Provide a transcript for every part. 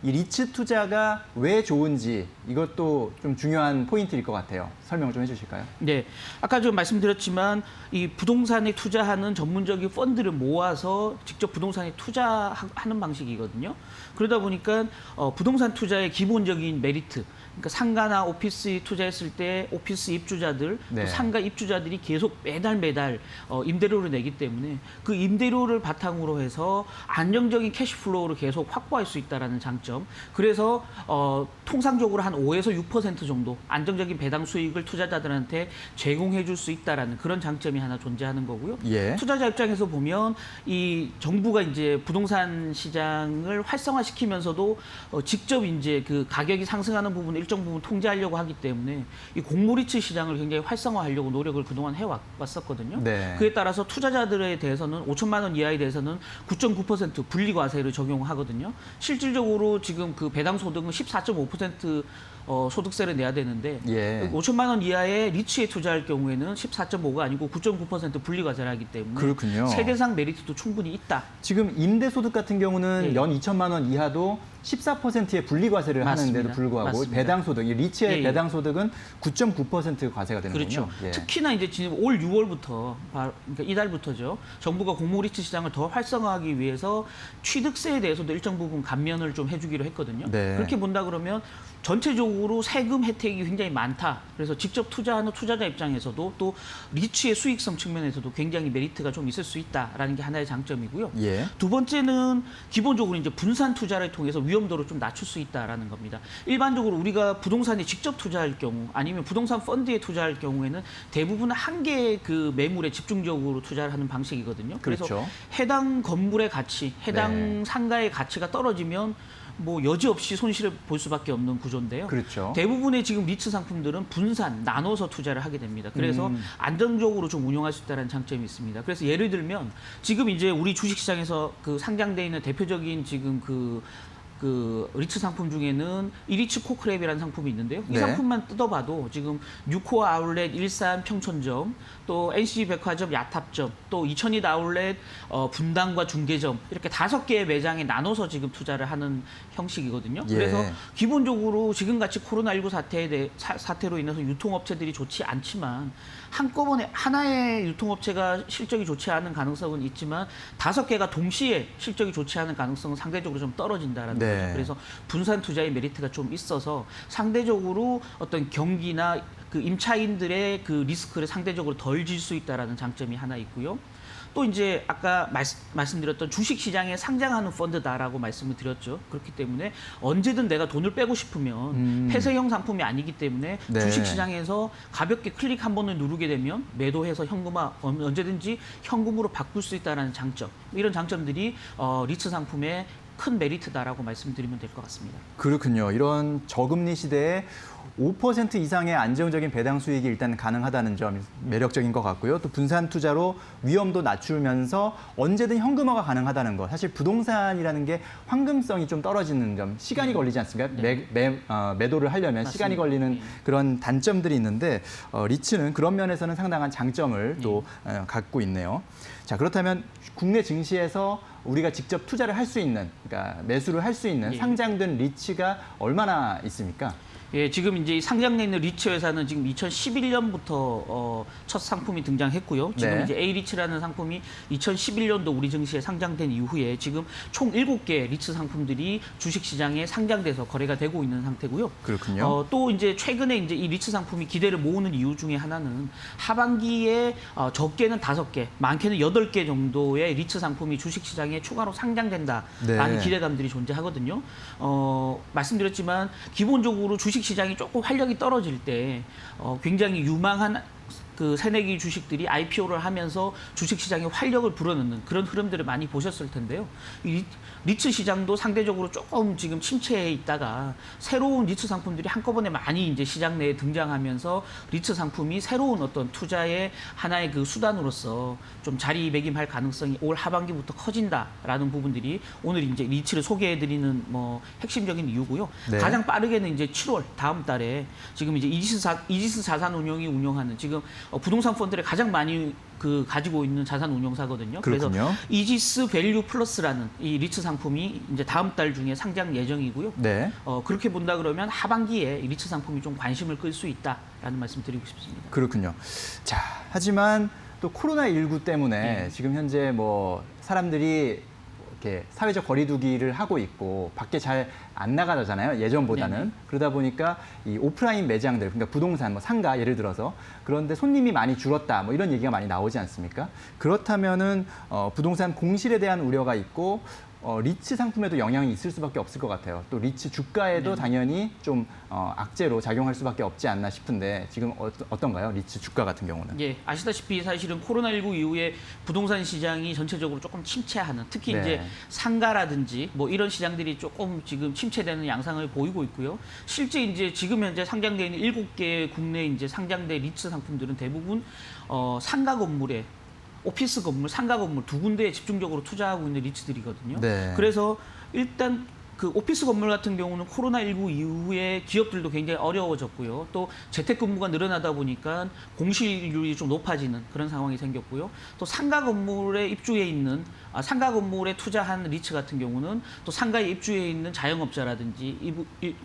이 리츠 투자가 왜 좋은지 이것도 좀 중요한 포인트일 것 같아요. 설명을 좀 해주실까요? 네, 아까 좀 말씀드렸지만 이 부동산에 투자하는 전문적인 펀드를 모아서 직접 부동산에 투자하는 방식이거든요. 그러다 보니까 부동산 투자의 기본적인 메리트, 그러니까 상가나 오피스에 투자했을 때 오피스 입주자들, 네. 또 상가 입주자들이 계속 매달 임대료를 내기 때문에 그 임대료를 바탕으로 해서 안정적인 캐시플로우를 계속 확보할 수 있다는 장점. 그래서 통상적으로 한 5에서 6% 정도 안정적인 배당 수익을 투자자들한테 제공해 줄 수 있다는 그런 장점이 하나 존재하는 거고요. 예. 투자자 입장에서 보면 이 정부가 이제 부동산 시장을 활성화시키면서도 직접 이제 그 가격이 상승하는 부분을 일정 부분 통제하려고 하기 때문에 이 공모리츠 시장을 굉장히 활성화하려고 노력을 그동안 해왔었거든요. 네. 그에 따라서 투자자들에 대해서는 5천만 원 이하에 대해서는 9.9% 분리과세를 적용하거든요. 실질적으로 지금 그 배당 소득은 14.5% 소득세를 내야 되는데 예. 5천만 원 이하의 리츠에 투자할 경우에는 14.5가 아니고 9.9% 분리과세를 하기 때문에 그렇군요. 세대상 메리트도 충분히 있다. 지금 임대소득 같은 경우는 예. 연 2천만 원 이하도 14%의 분리과세를 맞습니다. 하는데도 불구하고 맞습니다. 배당소득, 이 리츠의 예. 배당소득은 9.9% 과세가 되는군요. 그렇죠. 예. 특히나 이제 지금 올 6월부터, 그러니까 이달부터죠. 정부가 공모리츠 시장을 더 활성화하기 위해서 취득세에 대해서도 일정 부분 감면을 좀 해주기로 했거든요. 네. 그렇게 본다 그러면 전체적으로 세금 혜택이 굉장히 많다. 그래서 직접 투자하는 투자자 입장에서도 또 리츠의 수익성 측면에서도 굉장히 메리트가 좀 있을 수 있다라는 게 하나의 장점이고요. 예. 두 번째는 기본적으로 이제 분산 투자를 통해서 위험도를 좀 낮출 수 있다라는 겁니다. 일반적으로 우리가 부동산에 직접 투자할 경우 아니면 부동산 펀드에 투자할 경우에는 대부분 한 개의 그 매물에 집중적으로 투자를 하는 방식이거든요. 그래서 그렇죠. 해당 건물의 가치, 해당 네. 상가의 가치가 떨어지면 뭐 여지없이 손실을 볼 수밖에 없는 구조인데요. 그렇죠. 대부분의 지금 리츠 상품들은 분산, 나눠서 투자를 하게 됩니다. 그래서 안정적으로 좀 운용할 수 있다는 장점이 있습니다. 그래서 예를 들면 지금 이제 우리 주식시장에서 그 상장돼 있는 대표적인 지금 그 리츠 상품 중에는 이리츠 코크랩이라는 상품이 있는데요. 이 네. 상품만 뜯어봐도 지금 뉴코어 아울렛 일산 평촌점, 또 NCG 백화점 야탑점, 또 이천잇 아울렛 분당과 중계점 이렇게 5개의 매장에 나눠서 지금 투자를 하는 형식이거든요. 예. 그래서 기본적으로 지금같이 코로나19 사태로 인해서 유통업체들이 좋지 않지만 한꺼번에 하나의 유통업체가 실적이 좋지 않은 가능성은 있지만 5개가 동시에 실적이 좋지 않은 가능성은 상대적으로 좀 떨어진다라는 네. 거죠. 그래서 분산 투자의 메리트가 좀 있어서 상대적으로 어떤 경기나 그 임차인들의 그 리스크를 상대적으로 덜 질 수 있다라는 장점이 하나 있고요. 또 이제 아까 말씀드렸던 주식시장에 상장하는 펀드다라고 말씀을 드렸죠. 그렇기 때문에 언제든 내가 돈을 빼고 싶으면 폐쇄형 상품이 아니기 때문에 네. 주식시장에서 가볍게 클릭 한 번을 누르게 되면 매도해서 현금화 언제든지 현금으로 바꿀 수 있다는 장점. 이런 장점들이 리츠 상품의 큰 메리트다라고 말씀드리면 될 것 같습니다. 그렇군요. 이런 저금리 시대에 5% 이상의 안정적인 배당 수익이 일단 가능하다는 점 매력적인 것 같고요. 또 분산 투자로 위험도 낮추면서 언제든 현금화가 가능하다는 것. 사실 부동산이라는 게 황금성이 좀 떨어지는 점, 시간이 걸리지 않습니까? 매도를 하려면 맞습니다. 시간이 걸리는 그런 단점들이 있는데 리츠는 그런 면에서는 상당한 장점을 또 갖고 있네요. 자, 그렇다면 국내 증시에서 우리가 직접 투자를 할 수 있는, 그러니까 매수를 할 수 있는 예. 상장된 리츠가 얼마나 있습니까? 예, 지금 이제 이 상장돼 있는 리츠 회사는 지금 2011년부터 첫 상품이 등장했고요. 지금 네. 이제 A리츠라는 상품이 2011년도 우리 증시에 상장된 이후에 지금 총 7개 리츠 상품들이 주식시장에 상장돼서 거래가 되고 있는 상태고요. 그렇군요. 또 이제 최근에 이제 이 리츠 상품이 기대를 모으는 이유 중에 하나는 하반기에 적게는 5개, 많게는 8개 정도의 리츠 상품이 주식시장에 추가로 상장된다라는 네. 기대감들이 존재하거든요. 말씀드렸지만 기본적으로 주식시장이 조금 활력이 떨어질 때 굉장히 유망한 그 새내기 주식들이 IPO를 하면서 주식시장에 활력을 불어넣는 그런 흐름들을 많이 보셨을 텐데요. 이 리츠 시장도 상대적으로 조금 지금 침체해 있다가 새로운 리츠 상품들이 한꺼번에 많이 이제 시장 내에 등장하면서 리츠 상품이 새로운 어떤 투자의 하나의 그 수단으로서 좀 자리매김할 가능성이 올 하반기부터 커진다라는 부분들이 오늘 이제 리츠를 소개해드리는 뭐 핵심적인 이유고요. 네. 가장 빠르게는 이제 7월 다음 달에 지금 이제 이지스 자산운용이 운영하는 지금 부동산 펀드를 가장 많이 가지고 있는 자산 운용사거든요. 그렇군요. 그래서 이지스 밸류 플러스라는 이 리츠 상품이 이제 다음 달 중에 상장 예정이고요. 네. 그렇게 본다 그러면 하반기에 이 리츠 상품이 좀 관심을 끌 수 있다라는 말씀 드리고 싶습니다. 그렇군요. 자, 하지만 또 코로나19 때문에 지금 현재 뭐 사람들이 이렇게 사회적 거리두기를 하고 있고 밖에 잘 안 나가잖아요. 예전보다는. 네네. 그러다 보니까 이 오프라인 매장들, 그러니까 부동산, 뭐 상가 예를 들어서 그런데 손님이 많이 줄었다, 뭐 이런 얘기가 많이 나오지 않습니까? 그렇다면은 부동산 공실에 대한 우려가 있고 리츠 상품에도 영향이 있을 수밖에 없을 것 같아요. 또 리츠 주가에도 당연히 좀 악재로 작용할 수밖에 없지 않나 싶은데 지금 어떤가요? 리츠 주가 같은 경우는? 예, 아시다시피 사실은 코로나19 이후에 부동산 시장이 전체적으로 조금 침체하는, 특히 네. 이제 상가라든지 뭐 이런 시장들이 조금 지금 침체되는 양상을 보이고 있고요. 실제 이제 지금 현재 상장되어 있는 7개 국내 이제 상장된 리츠 상품들은 대부분 상가 건물에 오피스 건물, 상가 건물 두 군데에 집중적으로 투자하고 있는 리츠들이거든요. 네. 그래서 일단 그 오피스 건물 같은 경우는 코로나19 이후에 기업들도 굉장히 어려워졌고요. 또 재택근무가 늘어나다 보니까 공실률이 좀 높아지는 그런 상황이 생겼고요. 또 상가 건물에 입주해 있는 상가 건물에 투자한 리츠 같은 경우는 또 상가에 입주해 있는 자영업자라든지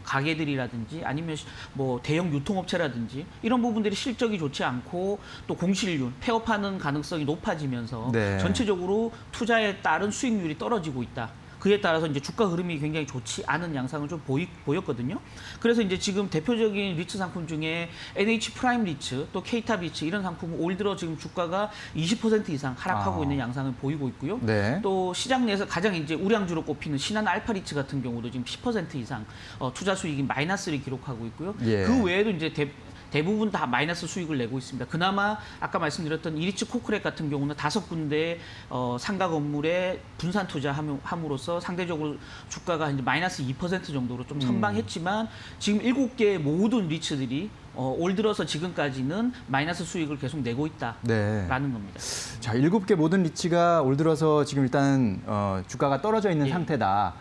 가게들이라든지 아니면 뭐 대형 유통업체라든지 이런 부분들이 실적이 좋지 않고 또 공실률, 폐업하는 가능성이 높아지면서 네. 전체적으로 투자에 따른 수익률이 떨어지고 있다. 그에 따라서 이제 주가 흐름이 굉장히 좋지 않은 양상을 좀 보였거든요. 그래서 이제 지금 대표적인 리츠 상품 중에 NH 프라임 리츠, 또 K탑 리츠 이런 상품은 올 들어 지금 주가가 20% 이상 하락하고 있는 양상을 보이고 있고요. 네. 또 시장 내에서 가장 이제 우량주로 꼽히는 신한 알파 리츠 같은 경우도 지금 10% 이상 투자 수익이 마이너스를 기록하고 있고요. 예. 그 외에도 이제 대부분 다 마이너스 수익을 내고 있습니다. 그나마 아까 말씀드렸던 이리츠 코크렉 같은 경우는 5군데 상가 건물에 분산 투자함으로써 상대적으로 주가가 이제 마이너스 2% 정도로 좀 선방했지만 지금 7개의 모든 리츠들이 올 들어서 지금까지는 마이너스 수익을 계속 내고 있다라는 네. 겁니다. 자, 7개 모든 리츠가 올 들어서 지금 일단 주가가 떨어져 있는 예. 상태다.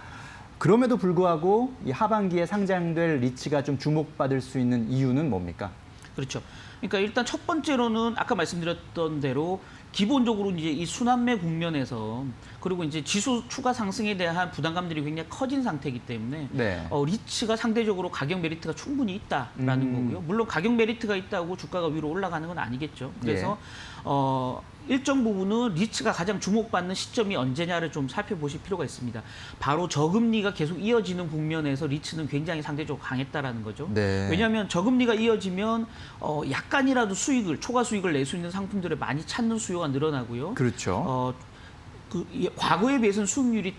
그럼에도 불구하고 이 하반기에 상장될 리츠가 좀 주목받을 수 있는 이유는 뭡니까? 그렇죠. 그러니까 일단 첫 번째로는 아까 말씀드렸던 대로 기본적으로 이제 이 순환매 국면에서 그리고 이제 지수 추가 상승에 대한 부담감들이 굉장히 커진 상태이기 때문에 네. 리츠가 상대적으로 가격 메리트가 충분히 있다라는 거고요. 물론 가격 메리트가 있다고 주가가 위로 올라가는 건 아니겠죠. 그래서 일정 부분은 리츠가 가장 주목받는 시점이 언제냐를 좀 살펴보실 필요가 있습니다. 바로 저금리가 계속 이어지는 국면에서 리츠는 굉장히 상대적으로 강했다라는 거죠. 네. 왜냐하면 저금리가 이어지면 약간이라도 초과 수익을 낼 수 있는 상품들을 많이 찾는 수요가 늘어나고요. 그렇죠. 과거에 비해서는 수익률이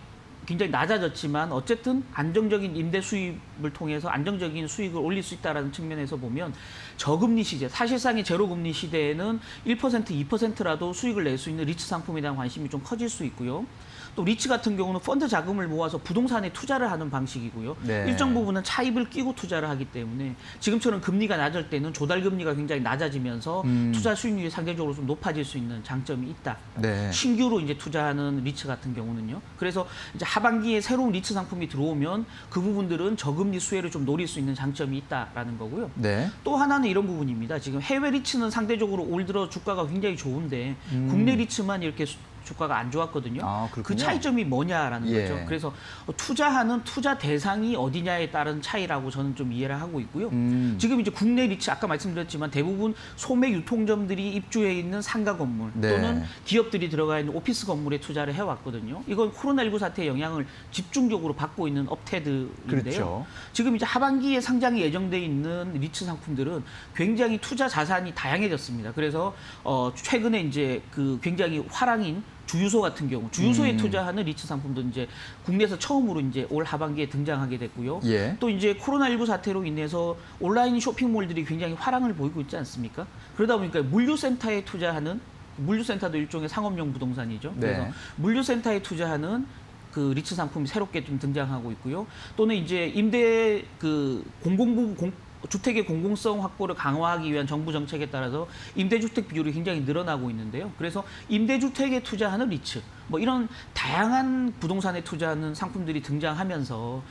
굉장히 낮아졌지만 어쨌든 안정적인 임대 수입을 통해서 안정적인 수익을 올릴 수 있다는 측면에서 보면 저금리 시대, 사실상의 제로금리 시대에는 1%, 2%라도 수익을 낼 수 있는 리츠 상품에 대한 관심이 좀 커질 수 있고요. 또 리츠 같은 경우는 펀드 자금을 모아서 부동산에 투자를 하는 방식이고요. 네. 일정 부분은 차입을 끼고 투자를 하기 때문에 지금처럼 금리가 낮을 때는 조달 금리가 굉장히 낮아지면서 투자 수익률이 상대적으로 좀 높아질 수 있는 장점이 있다. 네. 신규로 이제 투자하는 리츠 같은 경우는요. 그래서 이제 하반기에 새로운 리츠 상품이 들어오면 그 부분들은 저금리 수혜를 좀 노릴 수 있는 장점이 있다라는 거고요. 네. 또 하나는 이런 부분입니다. 지금 해외 리츠는 상대적으로 올 들어 주가가 굉장히 좋은데 국내 리츠만 이렇게 주가가 안 좋았거든요. 아, 그 그렇군요. 차이점이 뭐냐라는 예. 거죠. 그래서 투자하는 투자 대상이 어디냐에 따른 차이라고 저는 좀 이해를 하고 있고요. 지금 이제 국내 리츠 아까 말씀드렸지만 대부분 소매 유통점들이 입주해 있는 상가 건물 네. 또는 기업들이 들어가 있는 오피스 건물에 투자를 해왔거든요. 이건 코로나19 사태의 영향을 집중적으로 받고 있는 업태들인데요. 그렇죠. 지금 이제 하반기에 상장이 예정돼 있는 리츠 상품들은 굉장히 투자 자산이 다양해졌습니다. 그래서 최근에 이제 그 굉장히 화랑인 주유소 같은 경우 주유소에 투자하는 리츠 상품도 이제 국내에서 처음으로 이제 올 하반기에 등장하게 됐고요. 예. 또 이제 코로나19 사태로 인해서 온라인 쇼핑몰들이 굉장히 화랑을 보이고 있지 않습니까? 그러다 보니까 물류센터에 투자하는 물류센터도 일종의 상업용 부동산이죠. 네. 그래서 물류센터에 투자하는 그 리츠 상품이 새롭게 좀 등장하고 있고요. 또는 이제 임대 주택의 공공성 확보를 강화하기 위한 정부 정책에 따라서 임대주택 비율이 굉장히 늘어나고 있는데요. 그래서 임대주택에 투자하는 리츠, 뭐 이런 다양한 부동산에 투자하는 상품들이 등장하면서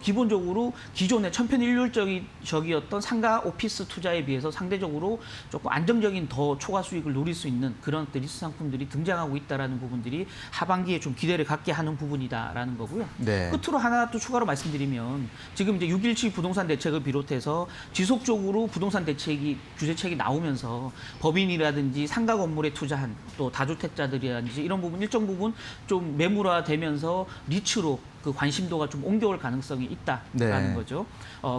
기본적으로 기존의 천편일률적이었던 상가 오피스 투자에 비해서 상대적으로 조금 안정적인 더 초과 수익을 노릴 수 있는 그런 리스 상품들이 등장하고 있다라는 부분들이 하반기에 좀 기대를 갖게 하는 부분이다라는 거고요. 네. 끝으로 하나 또 추가로 말씀드리면 지금 이제 6.17 부동산 대책을 비롯해서 지속적으로 부동산 대책이 규제책이 나오면서 법인이라든지 상가 건물에 투자한 또 다주택자들이라든지 이런 부분 일정 부분 좀 매물화되면서 리츠로 그 관심도가 좀 옮겨올 가능성이 있다라는 네. 거죠.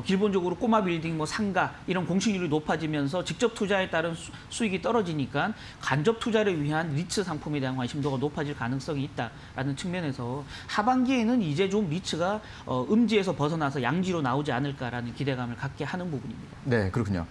기본적으로 꼬마 빌딩, 뭐 상가 이런 공시률이 높아지면서 직접 투자에 따른 수익이 떨어지니까 간접 투자를 위한 리츠 상품에 대한 관심도가 높아질 가능성이 있다라는 측면에서 하반기에는 이제 좀 리츠가 음지에서 벗어나서 양지로 나오지 않을까라는 기대감을 갖게 하는 부분입니다. 네, 그렇군요.